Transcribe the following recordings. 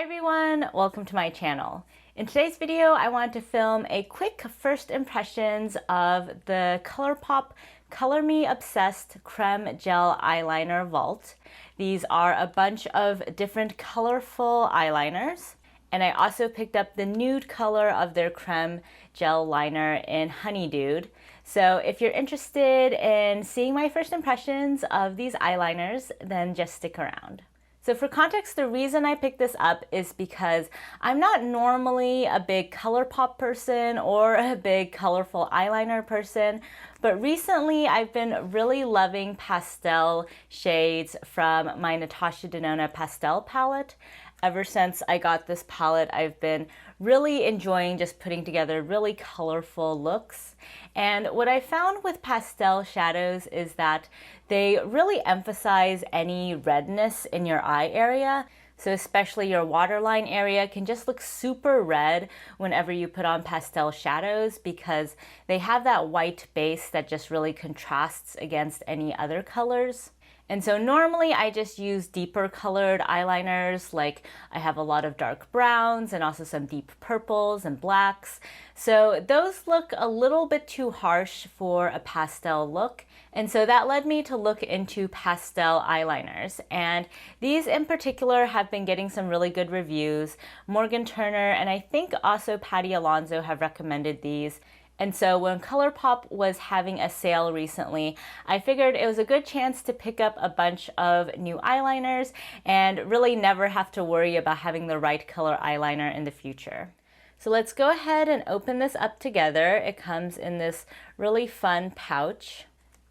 everyone, welcome to my channel. In today's video, I wanted to film a quick first impressions of the ColourPop Color Me Obsessed Creme Gel Eyeliner Vault. These are a bunch of different colorful eyeliners, and I also picked up the nude color of their creme gel liner in Honeydude. So if you're interested in seeing my first impressions of these eyeliners, then just stick around. So for context, the reason I picked this up is because I'm not normally a big ColourPop person or a big colorful eyeliner person, but recently I've been really loving pastel shades from my Natasha Denona Pastel palette. Ever since I got this palette, I've been really enjoying just putting together really colorful looks. And what I found with pastel shadows is that they really emphasize any redness in your eye area. So especially your waterline area can just look super red whenever you put on pastel shadows because they have that white base that just really contrasts against any other colors. And so normally I just use deeper colored eyeliners, like I have a lot of dark browns and also some deep purples and blacks. So those look a little bit too harsh for a pastel look. And so that led me to look into pastel eyeliners. And these in particular have been getting some really good reviews. Morgan Turner and I think also Patty Alonso have recommended these. And so when ColourPop was having a sale recently, I figured it was a good chance to pick up a bunch of new eyeliners and really never have to worry about having the right color eyeliner in the future. So let's go ahead and open this up together. It comes in this really fun pouch.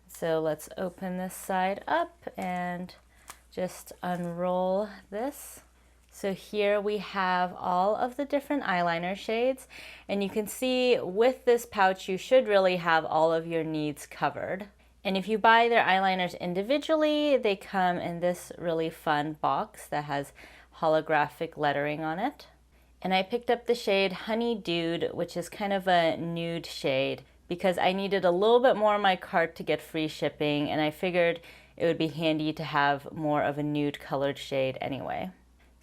So let's open this side up and just unroll this. So here we have all of the different eyeliner shades, and you can see with this pouch you should really have all of your needs covered. And if you buy their eyeliners individually, they come in this really fun box that has holographic lettering on it. And I picked up the shade Honeydude, which is kind of a nude shade, because I needed a little bit more in my cart to get free shipping, and I figured it would be handy to have more of a nude colored shade anyway.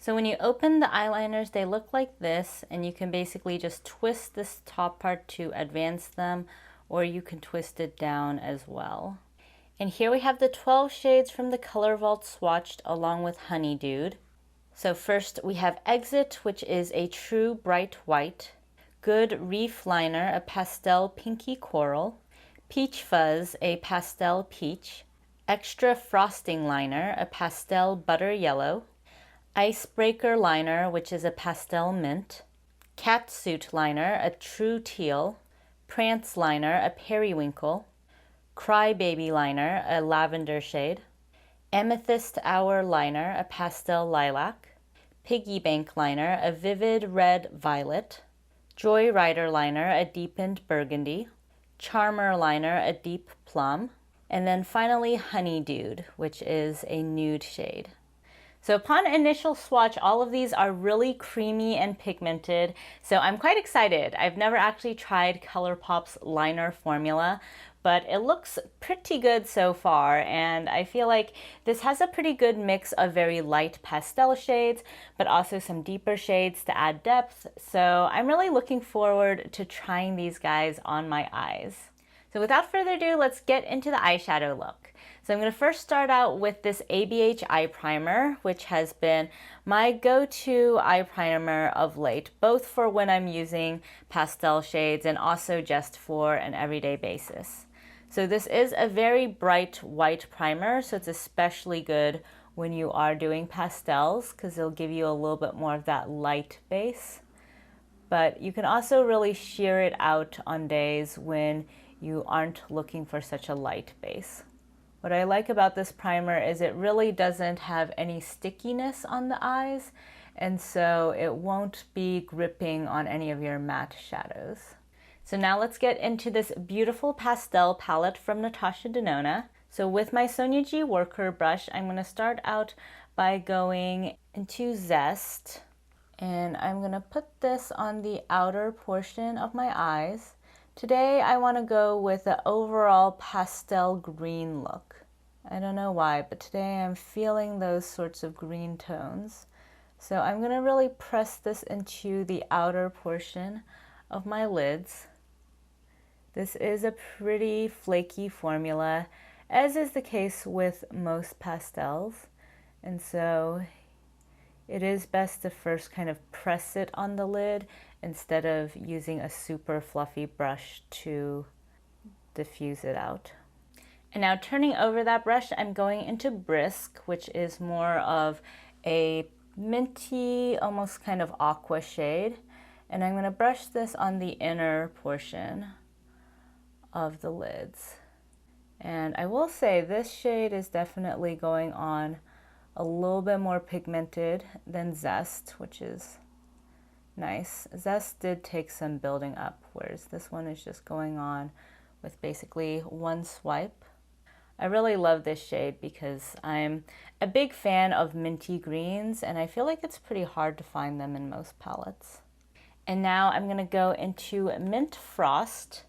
So when you open the eyeliners, they look like this, and you can basically just twist this top part to advance them, or you can twist it down as well. And here we have the 12 shades from the Color Vault swatched along with Honeydude. So first we have Exit, which is a true bright white. Good Reef Liner, a pastel pinky coral. Peach Fuzz, a pastel peach. Extra Frosting Liner, a pastel butter yellow. Icebreaker Liner, which is a pastel mint. Catsuit Liner, a true teal. Prance Liner, a periwinkle. Crybaby Liner, a lavender shade. Amethyst Hour Liner, a pastel lilac. Piggy Bank Liner, a vivid red violet. Joyrider Liner, a deepened burgundy. Charmer Liner, a deep plum. And then finally Honeydude, which is a nude shade. So upon initial swatch, all of these are really creamy and pigmented, so I'm quite excited. I've never actually tried ColourPop's liner formula, but it looks pretty good so far, and I feel like this has a pretty good mix of very light pastel shades, but also some deeper shades to add depth, so I'm really looking forward to trying these guys on my eyes. So without further ado, let's get into the eyeshadow look. So I'm going to first start out with this ABH eye primer, which has been my go-to eye primer of late, both for when I'm using pastel shades and also just for an everyday basis. So this is a very bright white primer, so it's especially good when you are doing pastels because it'll give you a little bit more of that light base. But you can also really sheer it out on days when you aren't looking for such a light base. What I like about this primer is it really doesn't have any stickiness on the eyes, and so it won't be gripping on any of your matte shadows. So now let's get into this beautiful pastel palette from Natasha Denona. So with my Sonia G Worker brush, I'm going to start out by going into Zest, and I'm going to put this on the outer portion of my eyes. Today I want to go with the overall pastel green look. I don't know why, but today I'm feeling those sorts of green tones. So I'm gonna really press this into the outer portion of my lids. This is a pretty flaky formula, as is the case with most pastels. And so it is best to first kind of press it on the lid instead of using a super fluffy brush to diffuse it out. And now turning over that brush, I'm going into Brisk, which is more of a minty, almost kind of aqua shade. And I'm going to brush this on the inner portion of the lids. And I will say this shade is definitely going on a little bit more pigmented than Zest, which is nice. Zest did take some building up, whereas this one is just going on with basically one swipe. I really love this shade because I'm a big fan of minty greens, and I feel like it's pretty hard to find them in most palettes. And now I'm gonna go into Mint Frost,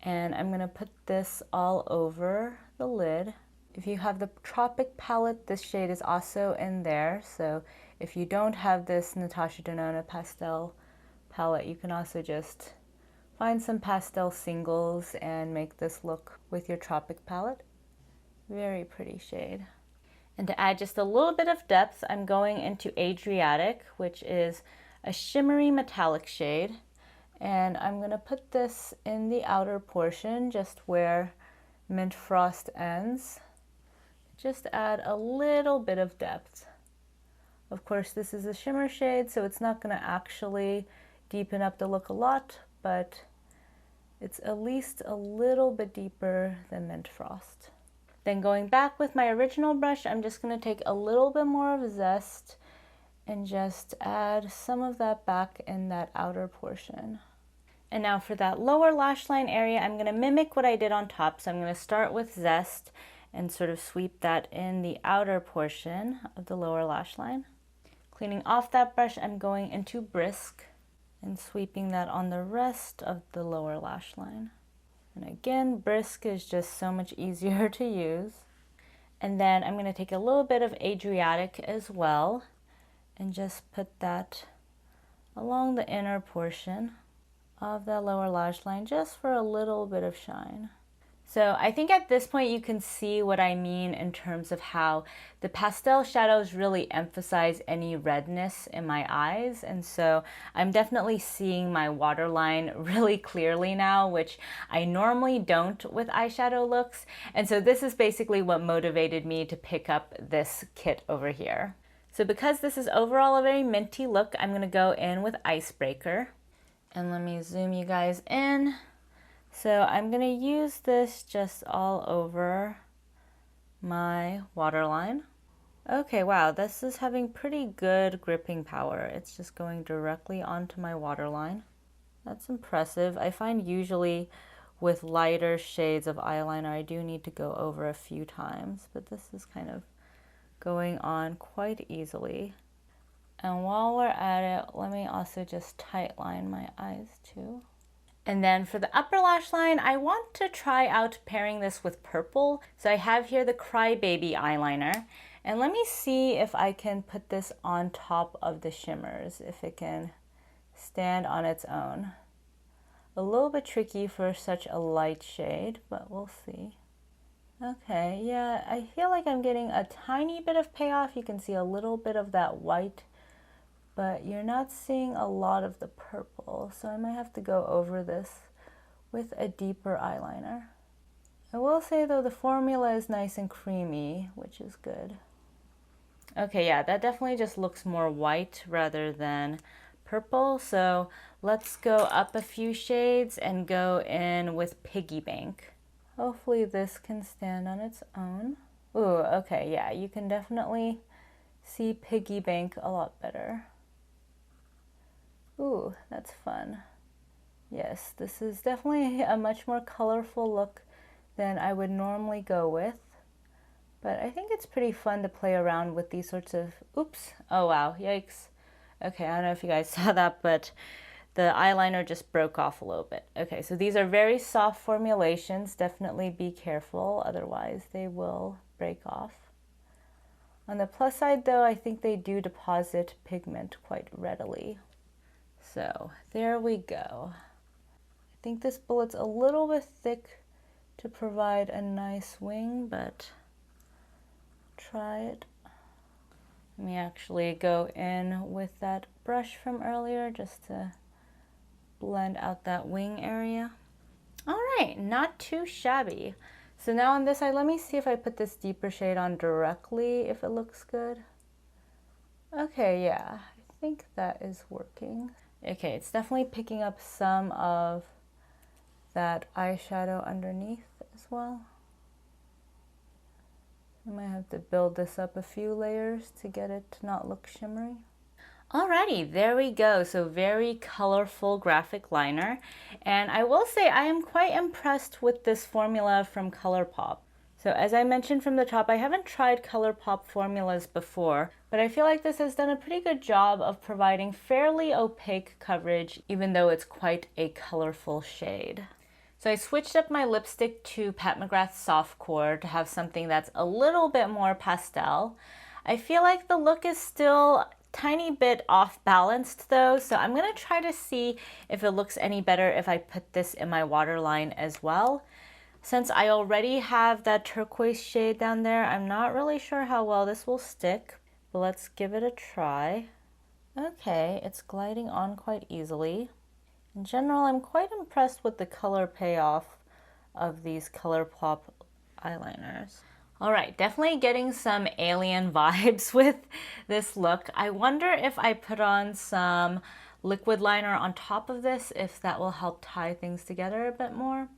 and I'm gonna put this all over the lid. If you have the Tropic palette, this shade is also in there. So if you don't have this Natasha Denona Pastel palette, you can also just find some pastel singles and make this look with your Tropic palette. Very pretty shade. And to add just a little bit of depth, I'm going into Adriatic, which is a shimmery metallic shade. And I'm gonna put this in the outer portion, just where Mint Frost ends. Just add a little bit of depth. Of course, this is a shimmer shade, so it's not gonna actually deepen up the look a lot, but it's at least a little bit deeper than Mint Frost. Then going back with my original brush, I'm just gonna take a little bit more of Zest and just add some of that back in that outer portion. And now for that lower lash line area, I'm gonna mimic what I did on top. So I'm gonna start with Zest and sort of sweep that in the outer portion of the lower lash line. Cleaning off that brush, I'm going into Brisk and sweeping that on the rest of the lower lash line. And again, Brisk is just so much easier to use. And then I'm going to take a little bit of Adriatic as well and just put that along the inner portion of the lower lash line just for a little bit of shine. So I think at this point you can see what I mean in terms of how the pastel shadows really emphasize any redness in my eyes. And so I'm definitely seeing my waterline really clearly now, which I normally don't with eyeshadow looks. And so this is basically what motivated me to pick up this kit over here. So because this is overall a very minty look, I'm gonna go in with Icebreaker. And let me zoom you guys in. So I'm gonna use this just all over my waterline. Okay, wow, this is having pretty good gripping power. It's just going directly onto my waterline. That's impressive. I find usually with lighter shades of eyeliner, I do need to go over a few times, but this is kind of going on quite easily. And while we're at it, let me also just tightline my eyes too. And then for the upper lash line, I want to try out pairing this with purple. So I have here the Crybaby eyeliner. And let me see if I can put this on top of the shimmers, if it can stand on its own. A little bit tricky for such a light shade, but we'll see. Okay, yeah, I feel like I'm getting a tiny bit of payoff. You can see a little bit of that white, but you're not seeing a lot of the purple, so I might have to go over this with a deeper eyeliner. I will say though, the formula is nice and creamy, which is good. Okay, yeah, that definitely just looks more white rather than purple, so let's go up a few shades and go in with Piggy Bank. Hopefully this can stand on its own. Ooh, okay, yeah, you can definitely see Piggy Bank a lot better. Ooh, that's fun. Yes, this is definitely a much more colorful look than I would normally go with. But I think it's pretty fun to play around with these sorts of, oops, oh wow, yikes. Okay, I don't know if you guys saw that, but the eyeliner just broke off a little bit. Okay, so these are very soft formulations. Definitely be careful, otherwise they will break off. On the plus side though, I think they do deposit pigment quite readily. So there we go. I think this bullet's a little bit thick to provide a nice wing, but try it. Let me actually go in with that brush from earlier just to blend out that wing area. All right, not too shabby. So now on this side, let me see if I put this deeper shade on directly, if it looks good. Okay, yeah, I think that is working. Okay, it's definitely picking up some of that eyeshadow underneath as well. I might have to build this up a few layers to get it to not look shimmery. Alrighty, there we go. So very colorful graphic liner. And I will say I am quite impressed with this formula from ColourPop. So as I mentioned from the top, I haven't tried ColourPop formulas before, but I feel like this has done a pretty good job of providing fairly opaque coverage, even though it's quite a colorful shade. So I switched up my lipstick to Pat McGrath's Soft Core to have something that's a little bit more pastel. I feel like the look is still tiny bit off balanced though, so I'm gonna try to see if it looks any better if I put this in my waterline as well. Since I already have that turquoise shade down there, I'm not really sure how well this will stick, but let's give it a try. Okay, it's gliding on quite easily. In general, I'm quite impressed with the color payoff of these ColourPop eyeliners. All right, definitely getting some alien vibes with this look. I wonder if I put on some liquid liner on top of this, if that will help tie things together a bit more.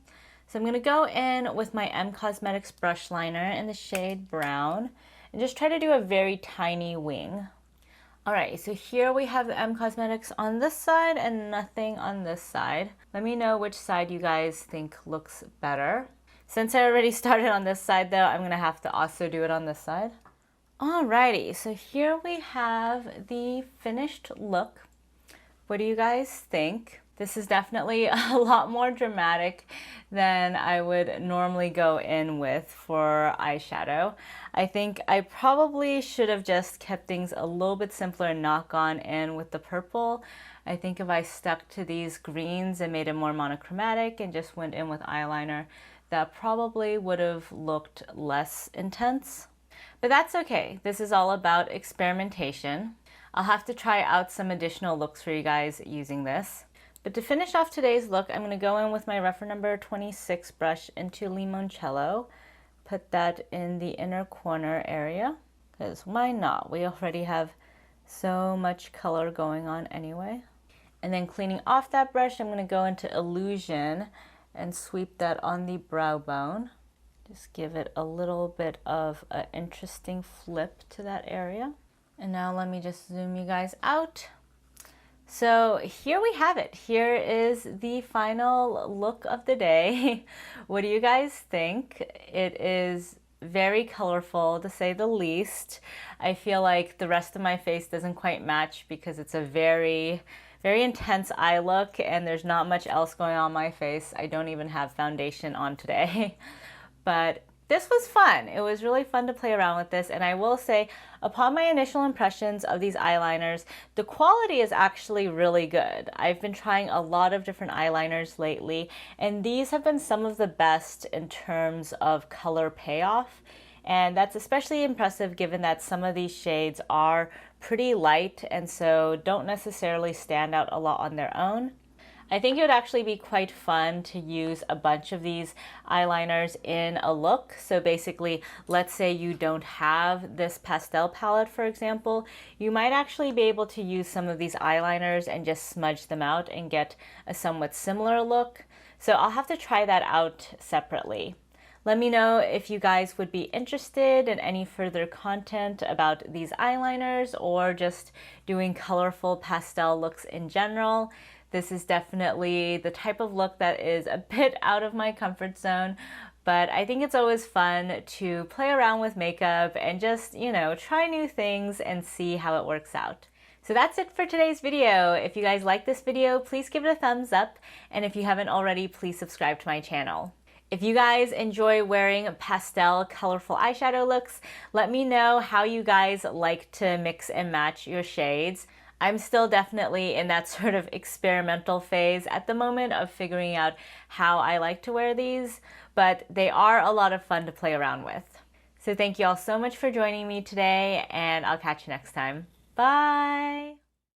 So I'm gonna go in with my M Cosmetics brush liner in the shade Brown and just try to do a very tiny wing. All right, so here we have the M Cosmetics on this side and nothing on this side. Let me know which side you guys think looks better. Since I already started on this side though, I'm gonna have to also do it on this side. Alrighty, so here we have the finished look. What do you guys think? This is definitely a lot more dramatic than I would normally go in with for eyeshadow. I think I probably should have just kept things a little bit simpler and not gone in with the purple. I think if I stuck to these greens and made it more monochromatic and just went in with eyeliner, that probably would have looked less intense. But that's okay. This is all about experimentation. I'll have to try out some additional looks for you guys using this. But to finish off today's look, I'm going to go in with my reference number 26 brush into Limoncello. Put that in the inner corner area, because why not? We already have so much color going on anyway. And then cleaning off that brush, I'm going to go into Illusion and sweep that on the brow bone. Just give it a little bit of an interesting flip to that area. And now let me just zoom you guys out. So here we have it. Here is the final look of the day. What do you guys think? It is very colorful to say the least. I feel like the rest of my face doesn't quite match because it's a very intense eye look and there's not much else going on my face. I don't even have foundation on today. But this was fun. It was really fun to play around with this, and I will say, upon my initial impressions of these eyeliners, the quality is actually really good. I've been trying a lot of different eyeliners lately, and these have been some of the best in terms of color payoff, and that's especially impressive given that some of these shades are pretty light and so don't necessarily stand out a lot on their own. I think it would actually be quite fun to use a bunch of these eyeliners in a look. So basically, let's say you don't have this pastel palette, for example, you might actually be able to use some of these eyeliners and just smudge them out and get a somewhat similar look. So I'll have to try that out separately. Let me know if you guys would be interested in any further content about these eyeliners or just doing colorful pastel looks in general. This is definitely the type of look that is a bit out of my comfort zone, but I think it's always fun to play around with makeup and just, you know, try new things and see how it works out. So that's it for today's video. If you guys like this video, please give it a thumbs up, and if you haven't already, please subscribe to my channel. If you guys enjoy wearing pastel, colorful eyeshadow looks, let me know how you guys like to mix and match your shades. I'm still definitely in that sort of experimental phase at the moment of figuring out how I like to wear these, but they are a lot of fun to play around with. So thank you all so much for joining me today, and I'll catch you next time. Bye!